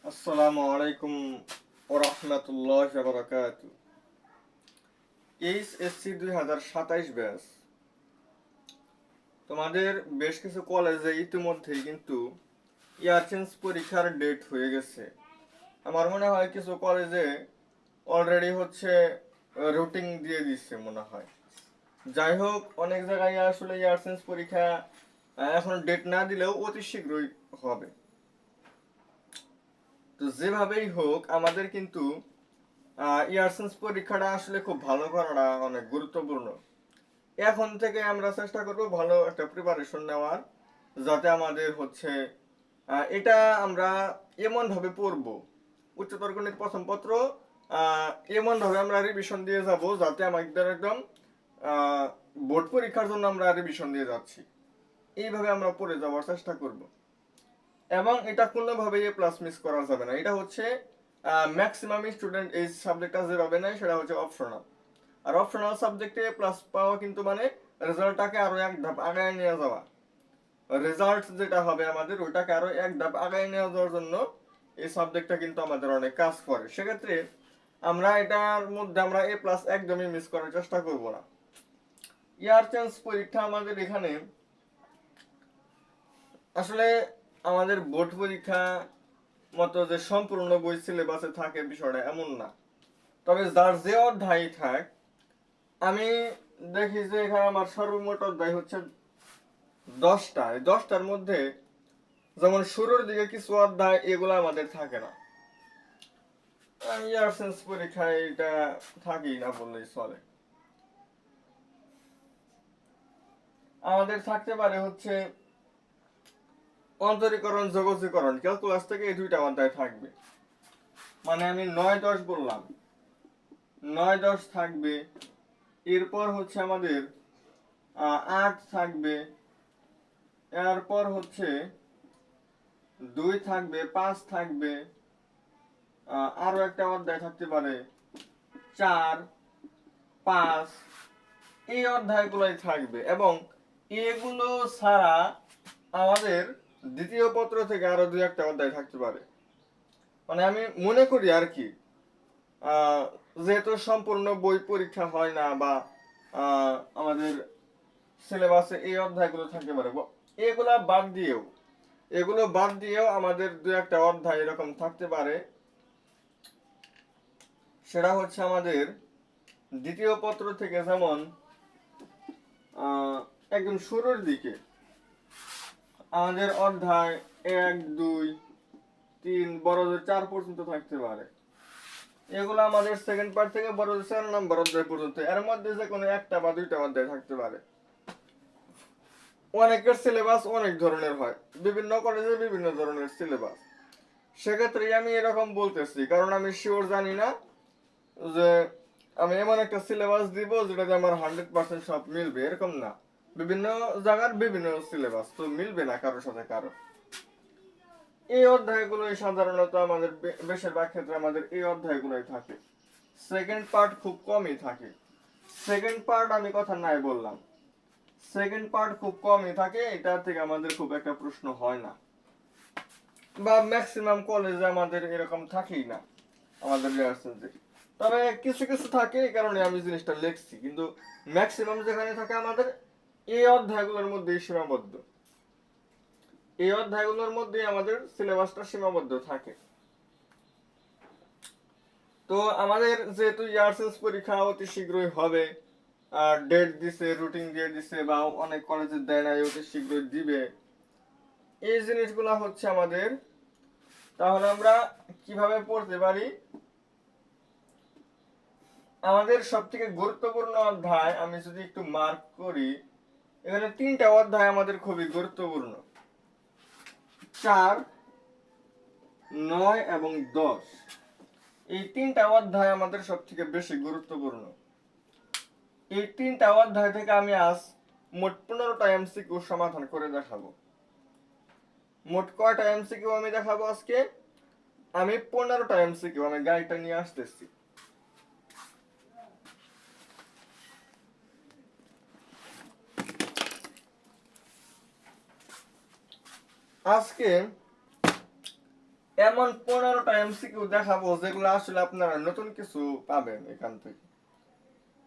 আসসালামু আলাইকুম ওরহমতুল্লাহ বারাকাত। এইচএসসি 2027 ব্যাচ তোমাদের বেশ কিছু কলেজে ইতিমধ্যেই কিন্তু ইয়ার চেঞ্জ পরীক্ষার ডেট হয়ে গেছে। আমার মনে হয় কিছু কলেজে অলরেডি হচ্ছে রুটিন দিয়ে দিচ্ছে মনে হয়। যাই হোক, অনেক জায়গায় আসলে ইয়ার চেঞ্জ পরীক্ষা এখন ডেট না দিলেও অতি শীঘ্রই হবে। তো যেভাবেই হোক আমাদের কিন্তু ইয়ারসেন্স পরীক্ষাটা আসলে খুব ভালো করাটা অনেক গুরুত্বপূর্ণ। এখন থেকে আমরা চেষ্টা করব ভালো একটা প্রিপারেশন নেওয়ার, যাতে আমাদের হচ্ছে এটা আমরা এমন ভাবে পড়ব, উচ্চতর গণিত প্রথম পত্র এমন ভাবে আমরা রিভিশন দিয়ে যাব যাতে আমাদের একদম বোর্ড পরীক্ষার জন্য আমরা রিভিশন দিয়ে যাচ্ছি। এইভাবে আমরা পড়ে যাওয়ার চেষ্টা করব, এবং এটা কোনোভাবেই এ প্লাস মিস করা যাবে না। এটা হচ্ছে ম্যাক্সিমাম স্টুডেন্ট এই সাবজেক্টটা যেভাবে নেয় সেটা হচ্ছে অপশনাল। আর অপশনাল সাবজেক্টে প্লাস পাওয়া কিন্তু মানে রেজাল্টটাকে আরো এক ধাপ আগায় নিয়ে যাওয়া। রেজাল্ট যেটা হবে আমাদের ওইটাকে আরো এক ধাপ আগায় নিয়ে যাওয়ার জন্য এই সাবজেক্টটা কিন্তু আমাদের অনেক কাজ করে। সেক্ষেত্রে আমরা এটার মধ্যে আমরা এ প্লাস একদমই মিস করার চেষ্টা করব না। ইয়ার চেঞ্জ পরীক্ষা আমাদের এখানে আসলে আমাদের বোর্ড পরীক্ষা মতো যে সম্পূর্ণ বই সিলেবাসে থাকে বিষয়টা এমন না। তবে যার যে অধ্যায় থাক, আমি দেখি যে এখানে আমার সর্বমোট অধ্যায় হচ্ছে 10টা। এই 10টার মধ্যে যেমন শুরুর দিকে কিছু অধ্যায় এগুলো আমাদের থাকে না। ইয়ারসেন্স পরীক্ষায় এটা থাকেই না বললেই চলে। আমাদের থাকতে পারে হচ্ছে অন্তরীকরণ, যোগজীকরণ, ক্যালকুলাস থেকে এই দুইটা অধ্যায় থাকবে। মানে আমি 9-10 বললাম, 9-10 থাকবে। এরপর হচ্ছে আমাদের 8 থাকবে। এরপর হচ্ছে 2 থাকবে, 5 থাকবে। আরো একটা অধ্যায় থাকতে পারে 4, 5। এই অধ্যায়গুলোই থাকবে, এবং এগুলো ছাড়া আমাদের দ্বিতীয় পত্র থেকে আরো 2-1টা অধ্যায় থাকতে পারে। মানে আমি মনে করি আর কি, যেহেতু সম্পূর্ণ বই পরীক্ষা হয় না, বা আমাদের সিলেবাসে এই অধ্যায়গুলো থাকতে পারে, এগুলা বাদ দিয়েও এগুলো বাদ দিয়েও আমাদের 2-1টা অধ্যায় এরকম থাকতে পারে। সেটা হচ্ছে আমাদের দ্বিতীয় পত্র থেকে, যেমন একদম শুরুর দিকে আমাদের অধ্যায় 1, 2, 3 বড় 4 পর্যন্ত থাকতে পারে। এগুলো আমাদের সেকেন্ড পার্ট থেকে বড় 4 নম্বর অধ্যায় পর্যন্ত, এর মধ্যে যে কোনো একটা বা দুইটা অধ্যায় থাকতে পারে। অনেকের সিলেবাস অনেক ধরনের হয়, বিভিন্ন কলেজে বিভিন্ন ধরনের সিলেবাস। সেক্ষেত্রে আমি এরকম বলতেছি কারণ আমি শিওর জানি না যে আমি এমন একটা সিলেবাস দিব যেটাতে আমার 100% সব মিলবে, এরকম না। বিভিন্ন জায়গার বিভিন্ন সিলেবাস তো মিলবে না কারোর সাথে কারো। এই অধ্যায়গুলোই সাধারণত আমাদের বেশিরভাগ ক্ষেত্রে আমাদের এই অধ্যায়গুলোই থাকে। সেকেন্ড পার্ট খুব কমই থাকে। সেকেন্ড পার্ট আমি কথা নাই বললাম, সেকেন্ড পার্ট খুব কমই থাকে, এটা থেকে আমাদের খুব একটা প্রশ্ন হয় না, বা ম্যাক্সিমাম কলেজে আমাদের এরকম থাকেই না আমাদের রিহার্সালে। তবে কিছু কিছু থাকে, এই কারণে আমি জিনিসটা লিখছি, কিন্তু ম্যাক্সিমাম যেখানে থাকে আমাদের এই অধ্যায়গুলোর মধ্যেই সীমাবদ্ধ। এই অধ্যায়গুলোর মধ্যে আমাদের সিলেবাসটা সীমাবদ্ধ থাকে। তো আমাদের যেহেতু ইয়ারসেন্স পরীক্ষা অতি শীঘ্রই হবে, আর ডেট দিছে, রুটিন দিয়ে দিছে, বা অনেক কলেজে দেয় নাই, অতি শীঘ্রই দিবে। এই জিনিসগুলো হচ্ছে আমাদের, তাহলে আমরা কিভাবে পড়তে পারি? আমাদের সব থেকে গুরুত্বপূর্ণ অধ্যায় আমি যদি একটু মার্ক করি, এখানে 3টা অধ্যায় আমাদের খুবই গুরুত্বপূর্ণ: 4, 9 এবং 10। এই 3টা অধ্যায় আমাদের সব থেকে বেশি গুরুত্বপূর্ণ। এই 3টা অধ্যায় থেকে আমি আজ মোট 15টা এমসিকিউ সমাধান করে দেখাবো। মোট কয়টা এমসিকিউ আমি দেখাবো আজকে? আমি 15টা এমসিকিউ, আমি গাইডটা নিয়ে আসতেছি। আজকে এমন 15টা এমসিকিউ দেখাবো যেগুলো আসলে আপনারা নতুন কিছু পাবেন এখান থেকে,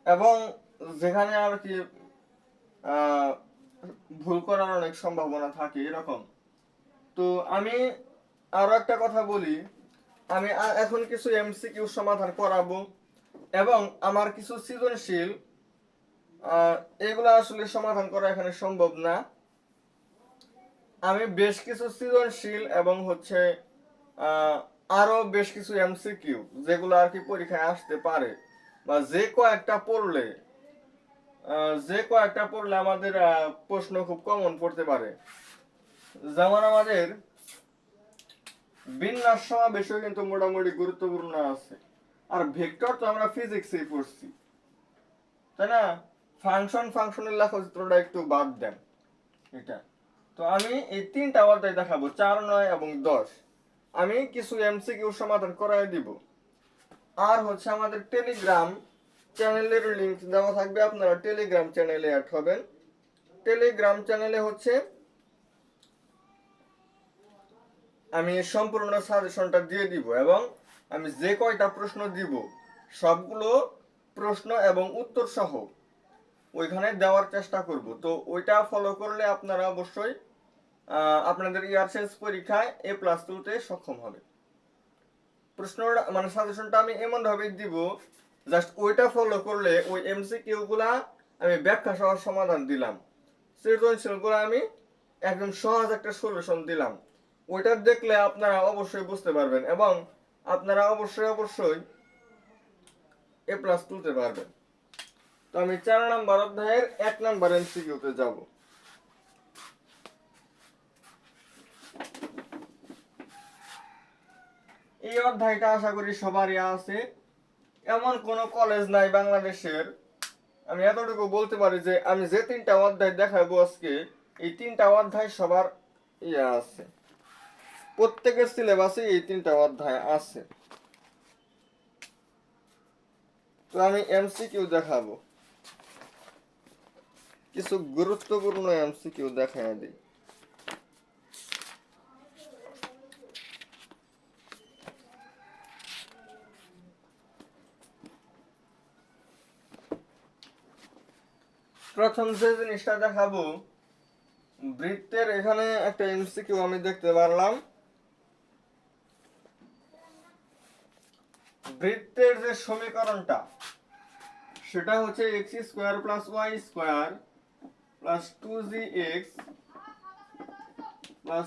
এবং যেখানে আর কি ভুল করার অনেক সম্ভাবনা থাকে এরকম। তো আমি আরো একটা কথা বলি, আমি এখন কিছু এমসিকিউ সমাধান করাবো, এবং আমার কিছু সৃজনশীল এগুলো আসলে সমাধান করা এখানে সম্ভব না। আমি বেশ কিছু সৃজনশীল এবং হচ্ছে আরো বেশ কিছু এমসিকিউ যেগুলো আর কি পরীক্ষায় আসতে পারে, বা যে কয়েকটা পড়লে আমাদের প্রশ্ন খুব কমন পড়তে পারে। যেমন আমাদের বিন্যাস সমাবেশও কিন্তু মোটামুটি গুরুত্বপূর্ণ আছে। আর ভেক্টর তো আমরা ফিজিক্সেই পড়ছি, তাই না? ফাংশনের লেখচিত্রটা একটু বাদ দেন এটা। তো আমি এই 3টা অধ্যায় দেখাবো, 4, 9 এবং 10। আমি কিছু এমসিকিউ সমাধান করাই দিব। আর হচ্ছে আমাদের টেলিগ্রাম চ্যানেলের লিংক দেওয়া থাকবে, আপনারা টেলিগ্রাম চ্যানেলে অ্যাড হবেন। টেলিগ্রাম চ্যানেলে হচ্ছে আমি সম্পূর্ণ সাজেশনটা দিয়ে দিব, এবং আমি যে কয়টা প্রশ্ন দিব সবগুলো প্রশ্ন এবং উত্তর সহ ওইখানে দেওয়ার চেষ্টা করব। তো ওইটা ফলো করলে আপনারা অবশ্যই আপনাদের ইয়ার শেষ পরীক্ষায় A+ তুলতে সক্ষম হবে। প্রশ্নটা মানে সাজেশনটা আমি এমন ভাবে দিব, জাস্ট ওইটা ফলো করলে ওই এমসিকিউ গুলা আমি ব্যাখ্যা সহ সমাধান দিলাম, সৃজনশীলগুলো আমি একদম সহজ একটা সলিউশন দিলাম। ওইটা দেখলে আপনারা অবশ্যই বুঝতে পারবেন, এবং আপনারা অবশ্যই A+ তুলতে পারবেন। তো আমি 4 নম্বর অধ্যায়ের 1 নম্বর এমসিকিউতে যাব। এই অধ্যায়টা আশা করি সবারই আছে, এমন কোন কলেজ নাই বাংলাদেশের। আমি এতটুকু বলতে পারি যে আমি যে 3টা অধ্যায় দেখাবো আজকে, এই 3টা অধ্যায় সবার আছে, প্রত্যেকের সিলেবাসে এই 3টা অধ্যায় আছে। তো আমি এমসিকিউ দেখাবো, কিছু গুরুত্বপূর্ণ এমসিকিউ দেখায় দিই। প্রথম যে জিনিসটা দেখাবো, বৃত্তের এখানে একটা এমসিকিউ আমি দেখতে পারলাম। বৃত্তের যে সমীকরণটা সেটা হচ্ছে x² + y² + 2gx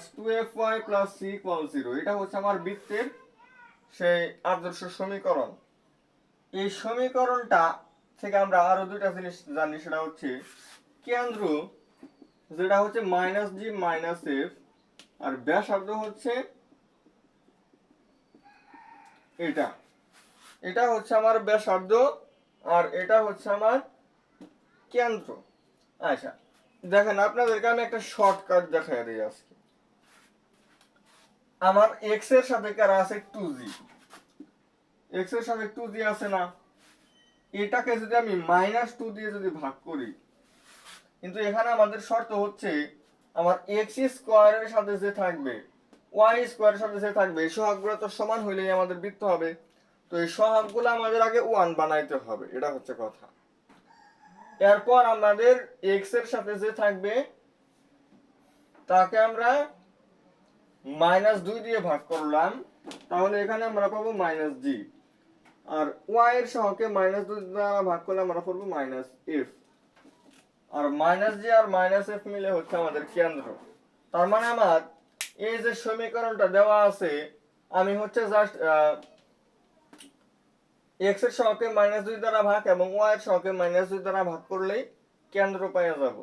+ 2fy + c = 0। এটা হচ্ছে আমার বৃত্তের সেই আদর্শ সমীকরণ। এই সমীকরণটা থেকে আমরা আরো দুইটা জিনিস জানি, সেটা হচ্ছে কেন্দ্র যেটা হচ্ছে -g - f, আর ব্যাসার্ধ হচ্ছে এটা। এটা হচ্ছে আমার ব্যাসার্ধ, আর এটা হচ্ছে আমার কেন্দ্র। আচ্ছা দেখেন, আপনাদেরকে আমি একটা শর্টকাট দেখাই দিই আজকে। আমার x এর সাথে কারা আছে 2g, x এর সাথে 2g আছে না? এটাকে যদি আমি -2 দিয়ে যদি ভাগ করি, কিন্তু এখানে আমাদের শর্ত হচ্ছে আমার x² এর সাথে যে থাকবে, y² এর সাথে যে থাকবে, এই সহগগুলো তো সমান হইলেই আমাদের বৃত্ত হবে। তো এই সহগগুলো আমাদের আগে 1 বানাইতে হবে, এটা হচ্ছে কথা। এরপর আমাদের x এর সাথে যে থাকবে তাকে আমরা -2 দিয়ে ভাগ করলাম, তাহলে এখানে আমরা পাবো -g, আর y এর সহগকে -2 দ্বারা ভাগ করলে আমরা পাবো -f, আর -g আর -f মিলে হচ্ছে আমাদের কেন্দ্র। তার মানে আমার এই যে সমীকরণটা দেওয়া আছে, আমি হচ্ছে জাস্ট x এর সহগকে -2 দ্বারা ভাগ এবং y এর সহগকে -2 দ্বারা ভাগ করলেই কেন্দ্র পেয়ে যাব।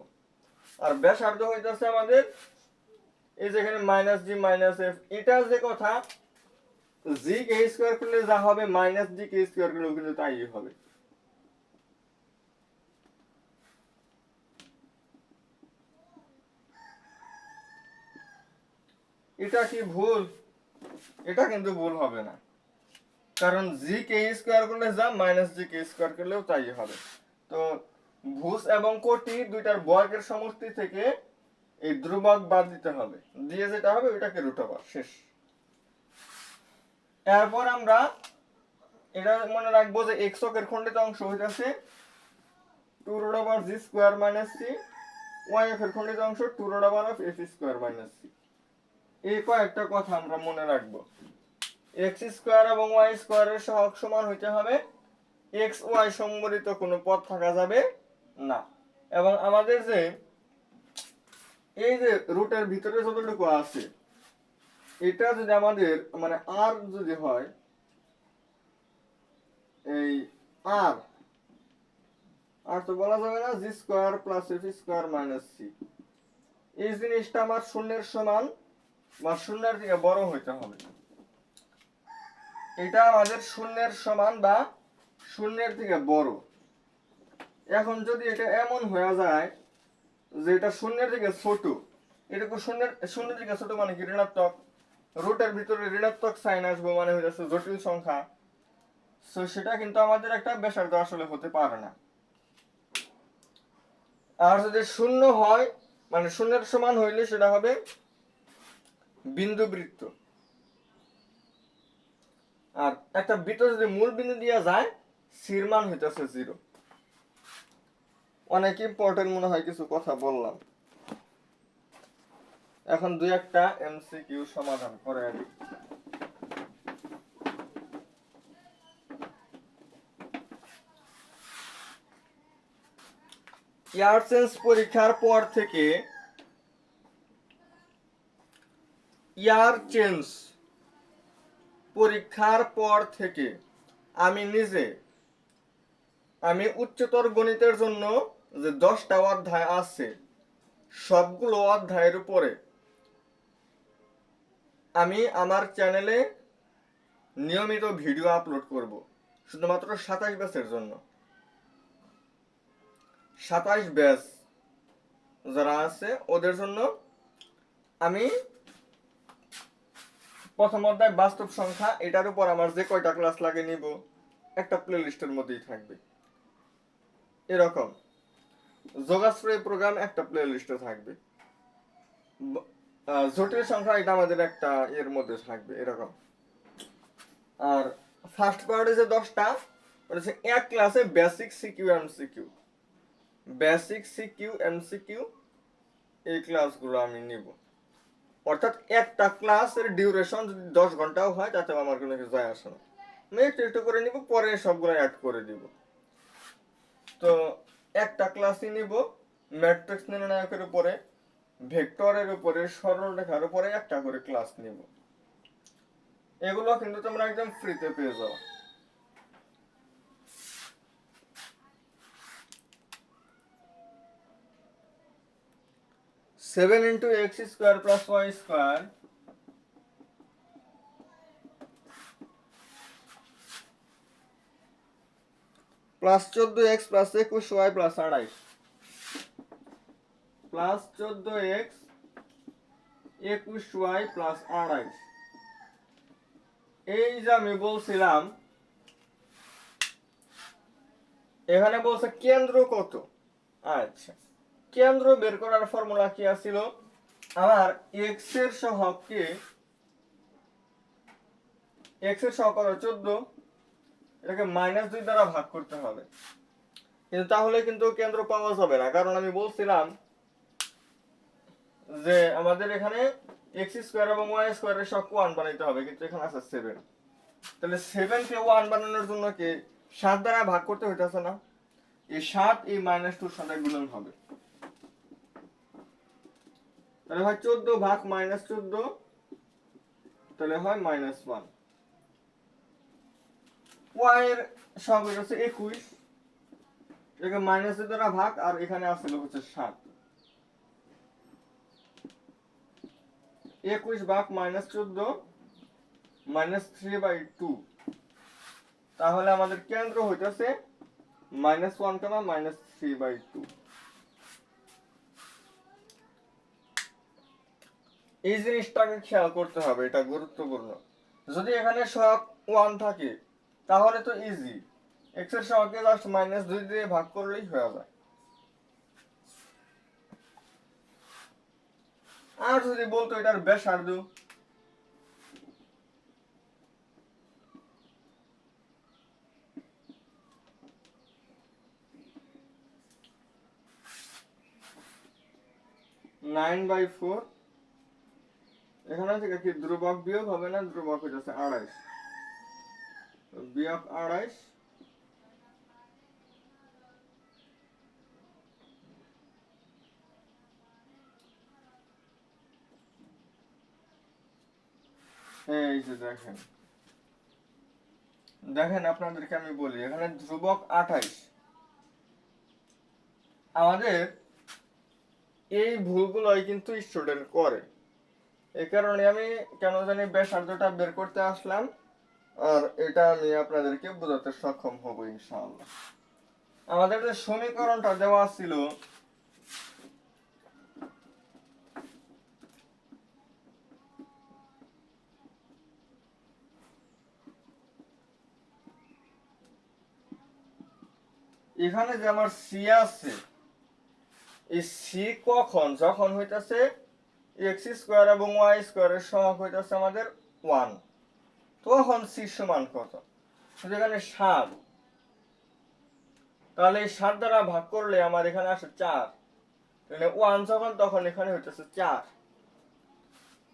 আর ব্যাসার্ধ হইতাছে আমাদের এই যে এখানে -g - f, এটা যে কথা g কে স্কয়ার করলে যা হবে -g কে স্কয়ার করলেও কিন্তু তাই হবে। এটা কি ভুল? এটা কিন্তু ভুল হবে না, কারণ g কে স্কয়ার করলে যা -g কে স্কয়ার করলেও তাই হবে। তো ভুজ এবং কোটি দুইটার বর্গের সমষ্টি থেকে এই ধ্রুবক বাদ দিতে হবে, দিয়ে যেটা হবে ওইটাকে √, শেষ। এরপর আমরা এটা মনে রাখবো যে এক্স অক্ষের খণ্ডিত অংশ হইতাছে 2√g² - c, ওয়াই অক্ষের খণ্ডিত অংশ 2√f² - c। এই কয়েকটা কথা আমরা মনে রাখবো। x² এবং y² এর সহগ সমান হইতে হবে, x y সম্বলিত কোনো পদ থাকা যাবে না। এবং আমাদের যে এই যে রুটের ভিতরে যতটুকু আছে এটা যদি আমাদের মানে আর যদি হয় এই আর আর তো বলা যাবে না g² + f² - c, এই জিনিসটা আমার শূন্যের সমান বা শূন্যের থেকে বড় হইতে হবে। এটা আমাদের শূন্যের সমান বা শূন্যের থেকে বড়। এখন যদি এটা এমন হয়ে যায় যে এটা শূন্যের থেকে ছোট, এটুকু শূন্যের থেকে ছোট মানে কি ঋণাত্মক, রুটের ভিতরে ঋণাত্মক সাইন আসবে মানে হয়ে যাচ্ছে জটিল সংখ্যা, সো সেটা কিন্তু আমাদের একটা ব্যাসার্ধ আসলে হতে পারে না। আর যদি শূন্য হয় মানে শূন্যের সমান হইলে সেটা হবে বিন্দু বৃত্ত। আর একটা বৃত্ত যদি মূল বিন্দু দিয়ে যায় সির মান হইতেছে 0। অনেক ইম্পর্টেন্ট মনে হয় কিছু কথা বললাম, এখন দুই একটা এমসিকিউ সমাধান করে দিই। ইয়ারসেন্স পরীক্ষার পর থেকে আমি উচ্চতর গণিতের জন্য যে 10টা অধ্যায় আছে সবগুলো অধ্যায়ের উপরে আমি আমার চ্যানেলে নিয়মিত ভিডিও আপলোড করব, শুধুমাত্র 27 ব্যাচের জন্য। 27 ব্যাচ যারা আছে ওদের জন্য আমি প্রথম অধ্যায় বাস্তব সংখ্যা, এটার উপর আমার যে কয়টা ক্লাস লাগে নিব একটা প্লে লিস্টের মধ্যেই থাকবে। এরকম যোগাশ্রয় প্রোগ্রাম একটা প্লে লিস্টে থাকবে, জটিল সংখ্যা এটা আমাদের একটা এর মধ্যে থাকবে এরকম। আর ফার্স্ট পার্টে যে 10টা ওটা হচ্ছে এক ক্লাসে বেসিক সিকিউ এমসিকিউ এই ক্লাসগুলো আমি নিব। অর্থাৎ একটা ক্লাসের ডিউরেশন যদি 10 ঘন্টাও হয় তাতে আমার কোনো কিছু যায় আসে না, আমি একটু একটু করে নিব, পরে সবগুলো অ্যাড করে দিব। তো একটা ক্লাসই নিব ম্যাট্রিক্স নির্ণায়কের উপরে, ভেক্টরের উপরে, সরলরেখার উপরে একটা করে ক্লাস নিব। এগুলো কিন্তু তোমরা একদম ফ্রিতে পেয়ে যাও। Seven into x² + y² plus 14x + 21y + 28 plus 14x 21y + 28। এই যে আমি বলছিলাম এখানে বলছে কেন্দ্র কত। আচ্ছা, কেন্দ্র বের করার ফর্মুলা কি ছিল, আমার x এর সহগকে x এর সহগ কত 14, এটাকে -2 দ্বারা ভাগ করতে হবে। কিন্তু তাহলে কিন্তু কেন্দ্র পাওয়া যাবে না, কারণ আমি বলছিলাম যে আমাদের এখানে x² এবং y² এর সহগ 1 বানাইতে হবে, কিন্তু এখানে আছে 7। তাহলে 7 কে 1 বানানোর জন্য কি 7 দ্বারা ভাগ করতে হইতাছে না, এই 7 এই -2 এর সাথে গুণন হবে, তাহলে হয় 14 ভাগ -14, তাহলে হয় -1। y এর সহগ হচ্ছে 21, এটাকে -2 দ্বারা ভাগ, আর এখানে আসলে হচ্ছে 7, 21 ভাগ -14 -3/2। তাহলে আমাদের কেন্দ্র হইতেছে -1, -3/2। এই জিনিসটাকে খেয়াল করতে হবে, এটা গুরুত্বপূর্ণ। যদি এখানে সহগ 1 থাকে তাহলে তো ইজি, x এর সহগকে জাস্ট -2 দিয়ে ভাগ করলেই হয়ে যায়। আর যদি বলতো এটার ব্যাসার্ধ, 9/4, এখানে থেকে কি ধ্রুবক বিয়োগ হবে না, ধ্রুবক হয়ে যাচ্ছে 28, বিয়োগ 28, এই যে দেখেন দেখেন আপনাদেরকে আমি বলি, এখানে ধ্রুবক 28, আমাদের এই ভুলগুলোই কিন্তু স্টুডেন্ট করে। এই কারণে আমি কেন জানি ব্যাসার্ধটা বের করতে আসলাম, আর এটা আমি আপনাদেরকে বোঝাতে সক্ষম হব ইনশাআল্লাহ। আমাদের যে সমীকরণটা দেওয়া ছিল, এখানে যে আমার সি আছে, এই সি কখন, যখন হইতাছে এক্স স্কোয়ার এবং ওয়াই স্কোয়ারের সহগ হইতাছে আমাদের 1, তখন সি সমান কত, যেখানে 7, তাহলে এই 7 দ্বারা ভাগ করলে আমার এখানে আসে 4, মানে 1 যখন তখন এখানে হইতেছে 4,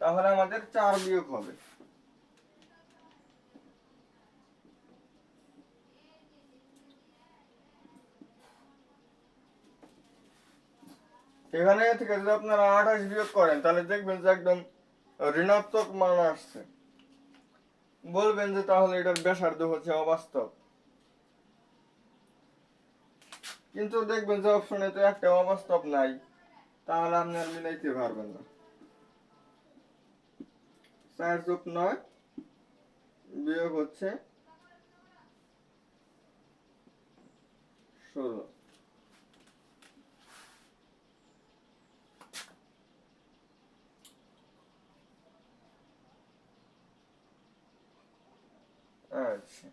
তাহলে আমাদের 4 বিয়োগ হবে। এখানে থেকে যদি আপনারা 28 বিয়োগ করেন তাহলে দেখবেন যে একদম ঋণাত্মক মান আসছে, বলবেন যে তাহলে এটার ব্যাসার্ধ হচ্ছে অবাস্তব, কিন্তু দেখবেন যে অপশনে তো একটা অবাস্তব নাই, তাহলে আপনি আর মিলাইতে পারবেন না। 4+9 বিয়োগ হচ্ছে 16। আচ্ছা,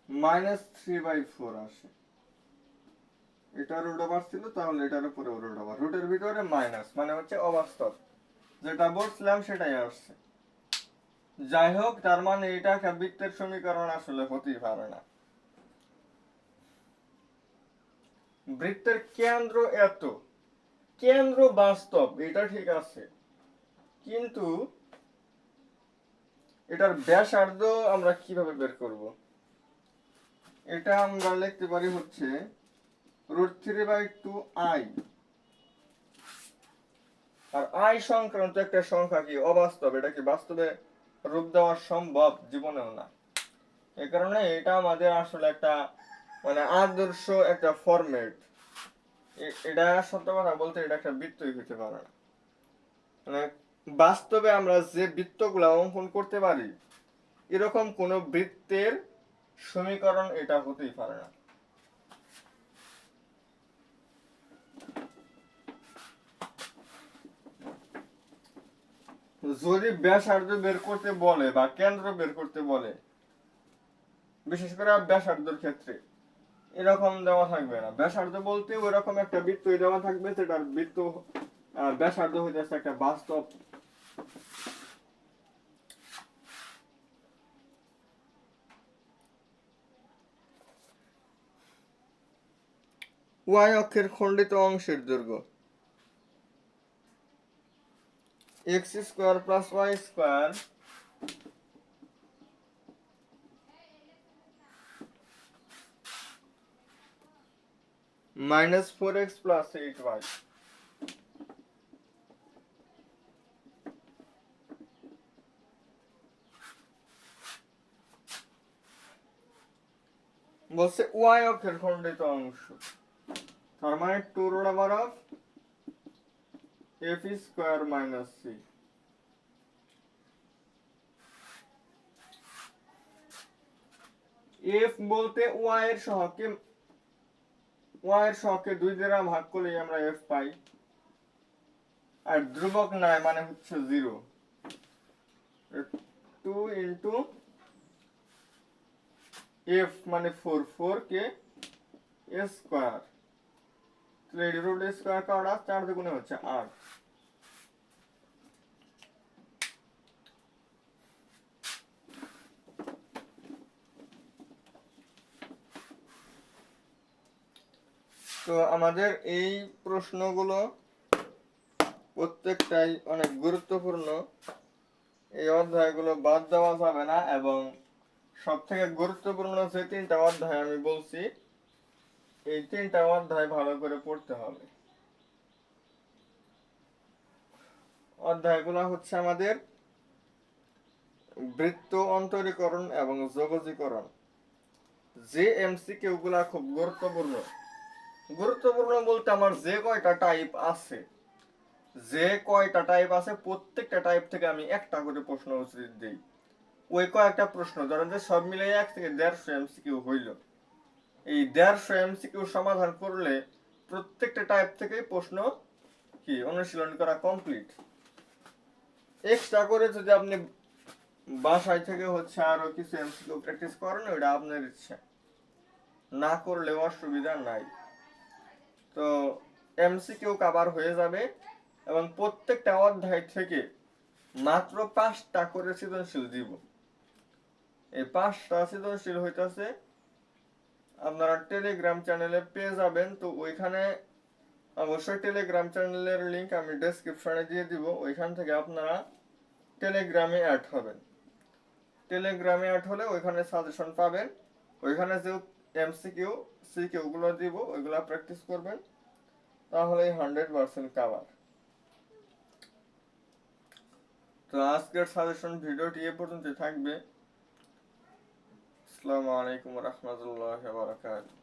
-3/4 আসে, এটা রুট ওভার ছিল, তাহলে এটার উপরে রুট ওভার, রুটের ভিতরে মাইনাস মানে হচ্ছে অবাস্তব, যেটা বলছিলাম সেটাই আসছে। যাই হোক, তার মানে এটা একটা বৃত্তের সমীকরণ আসলে হতেই পারে না। বৃত্তের কেন্দ্র এত, কেন্দ্র বাস্তব, এটা ঠিক আছে, কিন্তু এটার ব্যাসার্ধ আমরা কিভাবে বের করব? এটা আমরা লিখতে পারি হচ্ছে √3/2i, আর i সংক্রান্ত একটা সংখ্যা কি অবাস্তব, এটা কি বাস্তবে রূপ দেওয়া সম্ভব? জীবনেও না। এই কারণে এটা আমাদের আসলে একটা মানে আদর্শ একটা ফরম্যাট, এটা সত্য কথা বলতে এটা একটা বৃত্তই হতে পারে না। মানে বাস্তবে আমরা যে বৃত্তগুলো অঙ্কন করতে পারি, এরকম কোন বৃত্তের সমীকরণ এটা হতেই পারে না। যদি ব্যাসার্ধ বের করতে বলে বা কেন্দ্র বের করতে বলে, বিশেষ করে ব্যাসার্ধের ক্ষেত্রে এরকম দেওয়া থাকবে না, ব্যাসার্ধ বলতে ওইরকম একটা বৃত্ত দেওয়া থাকবে, সেটার বৃত্ত ব্যাসার্ধ হইতেছে একটা বাস্তব। ওয়াই অক্ষের খণ্ডিত অংশের দৈর্ঘ্য x² + y² -4x + 8y। বলছে ওয়াই অক্ষের খণ্ডিত অংশ, তার মানে 2√f² - c। f বলতে ওয়াই এর সহগকে, ওয়াই এর সহগকে 2 দ্বারা ভাগ করলেই আমরা f পাই, আর ধ্রুবক নাই মানে হচ্ছে 0, 2 f মানে 4, 4 কে স্কয়ার, তাহলে এই রুট স্কয়ার করা 4 দুগুণে হচ্ছে 8। তো আমাদের এই প্রশ্নগুলো প্রত্যেকটাই অনেক গুরুত্বপূর্ণ। এই অধ্যায়গুলো বাদ দেওয়া যাবে না, এবং সব থেকে গুরুত্বপূর্ণ যে 3টা অধ্যায় আমি বলছি, এই 3টা অধ্যায় ভালো করে পড়তে হবে। অধ্যায়গুলো হচ্ছে আমাদের বৃত্ত অন্তরীকরণ এবং যোগজীকরণ। যে এমসিকিউ গুলা খুব গুরুত্বপূর্ণ। গুরুত্বপূর্ণ বলতে আমার যে কয়টা টাইপ আছে, প্রত্যেকটা টাইপ থেকে আমি একটা করে প্রশ্ন উত্তর দিই। ওই কয়েকটা প্রশ্ন ধরেন যে সব মিলে 1 থেকে 150 এমসিকিউ হইল। এই 150 এমসিকিউ সমাধান করলে প্রত্যেকটা টাইপ থেকে প্রশ্ন কি অনুশীলন করা কমপ্লিট। এক্সট্রা করে যদি আপনি বাসায় থেকে হচ্ছে আরো কিছু এমসিকিউ প্র্যাকটিস করেন, ওটা আপনার ইচ্ছা, না করলেও অসুবিধা নাই। তো এমসিকিউ কভার হয়ে যাবে, এবং প্রত্যেকটা অধ্যায় থেকে মাত্র 5টা করে সৃজনশীল দিব। এই 5টা সৃজনশীল হইতাছে আপনারা টেলিগ্রাম চ্যানেলে পেয়ে যাবেন। তো ওইখানে অবশ্যই টেলিগ্রাম চ্যানেলের লিংক আমি ডেসক্রিপশনে দিয়ে দিব। ওইখান থেকে আপনারা টেলিগ্রামে অ্যাড হবেন। টেলিগ্রামে অ্যাড হলে ওইখানে সাজেশন পাবেন। ওইখানে যে এমসিকিউ সিকিউ গুলো দিব ওইগুলো প্র্যাকটিস করবেন, তাহলেই 100% কাভার। তো আজকের সাজেশন ভিডিওটি এ পর্যন্ত থাকবে। আসসালামু আলাইকুম ওয়া রাহমাতুল্লাহি ওয়া বারাকাতুহু।